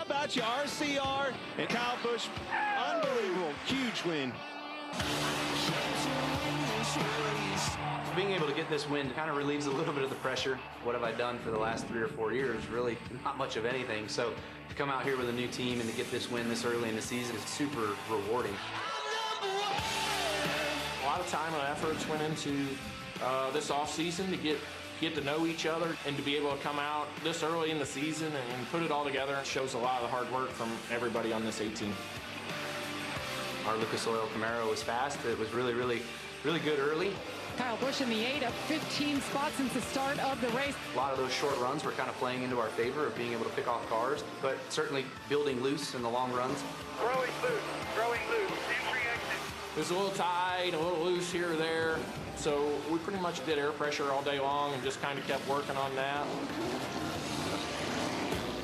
about you, RCR and Kyle Busch? Unbelievable, huge win. Being able to get this win kind of relieves a little bit of the pressure. What have I done for the last 3 or 4 years? Really not much of anything. So to come out here with a new team and to get this win this early in the season is super rewarding. A lot of time and efforts went into this off season to get to know each other, and to be able to come out this early in the season and put it all together shows a lot of the hard work from everybody on this 18. Our Lucas Oil Camaro was fast. It was really good early. Kyle Busch in the 8 up 15 spots since the start of the race. A lot of those short runs were kind of playing into our favor of being able to pick off cars, but certainly building loose in the long runs. Growing loose, entry exit. It was a little tight, a little loose here or there, so we pretty much did air pressure all day long and just kind of kept working on that.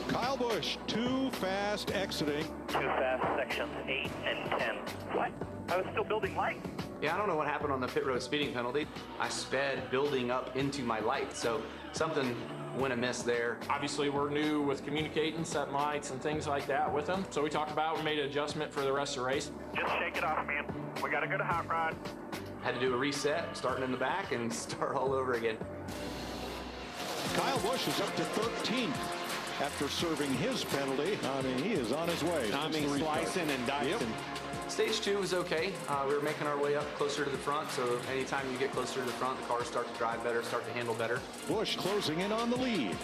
Kyle Busch, too fast exiting. Too fast sections 8 and 10. What? I was still building light. Yeah, I don't know what happened on the pit road speeding penalty. I sped building up into my light, so something went amiss there. Obviously, we're new with communicating, setting lights and things like that with them. So we talked about, we made an adjustment for the rest of the race. Just shake it off, man. We gotta go to hot rod. Had to do a reset, starting in the back and start all over again. Kyle Busch is up to 13th after serving his penalty. I mean, he is on his way. I mean, slicing and dicing. Yep. Stage 2 was okay. We were making our way up closer to the front, so anytime you get closer to the front, the cars start to drive better, start to handle better. Busch closing in on the lead.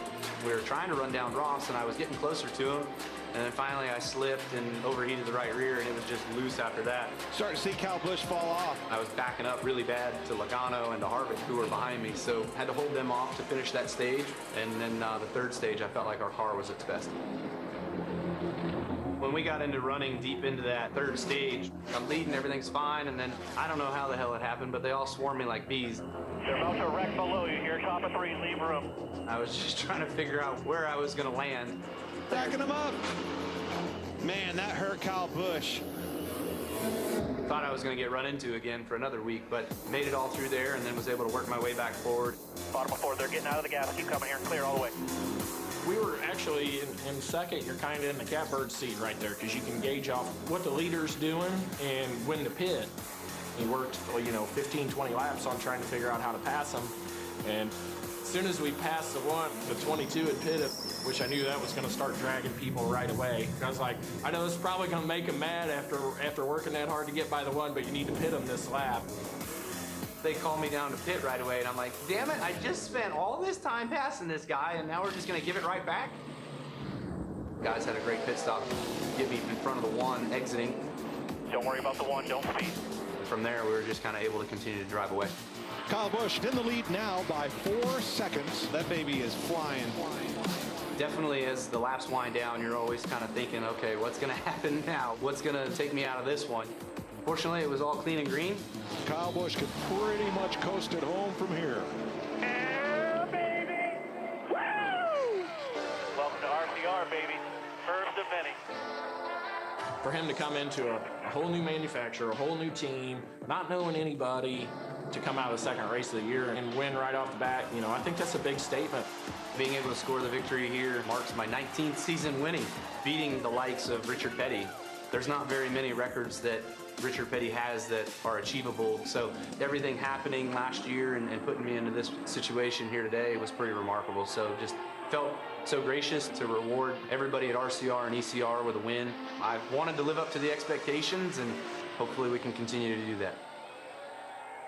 We were trying to run down Ross, and I was getting closer to him, and then finally I slipped and overheated the right rear, and it was just loose after that. Starting to see Kyle Busch fall off. I was backing up really bad to Logano and to Harvick, who were behind me, so had to hold them off to finish that stage, and then the third stage, I felt like our car was its best. When we got into running deep into that third stage, I'm leading, everything's fine, and then I don't know how the hell it happened, but they all swarmed me like bees. They're about to wreck below you here. Chopper 3, leave room. I was just trying to figure out where I was going to land. Backing him up. Man, that hurt Kyle Busch. Thought I was going to get run into again for another week, but made it all through there and then was able to work my way back forward. Bottom of 4, they're getting out of the gas. Keep coming here, clear all the way. We were actually in second. You're kind of in the catbird seat right there because you can gauge off what the leader's doing and when to pit. He worked, 15, 20 laps on trying to figure out how to pass him. And as soon as we passed the 22 had pitted, which I knew that was going to start dragging people right away. I was like, I know this is probably going to make him mad after working that hard to get by the 1, but you need to pit him this lap. They called me down to pit right away, and I'm like, damn it, I just spent all this time passing this guy, and now we're just going to give it right back? Guys had a great pit stop, get me in front of the 1 exiting. Don't worry about the 1, don't speed. From there, we were just kind of able to continue to drive away. Kyle Busch in the lead now by 4 seconds. That baby is flying. Definitely, as the laps wind down, you're always kind of thinking, okay, what's going to happen now? What's going to take me out of this one? Fortunately, it was all clean and green. Kyle Busch could pretty much coast it home from here. Yeah, baby! Woo! Welcome to RCR, baby. First of many. For him to come into a whole new manufacturer, a whole new team, not knowing anybody, to come out of the second race of the year and win right off the bat, I think that's a big statement. Being able to score the victory here marks my 19th season winning, beating the likes of Richard Petty. There's not very many records that Richard Petty has that are achievable, so everything happening last year and putting me into this situation here today was pretty remarkable. So just felt so gracious to reward everybody at RCR and ECR with a win. I wanted to live up to the expectations, and hopefully we can continue to do that.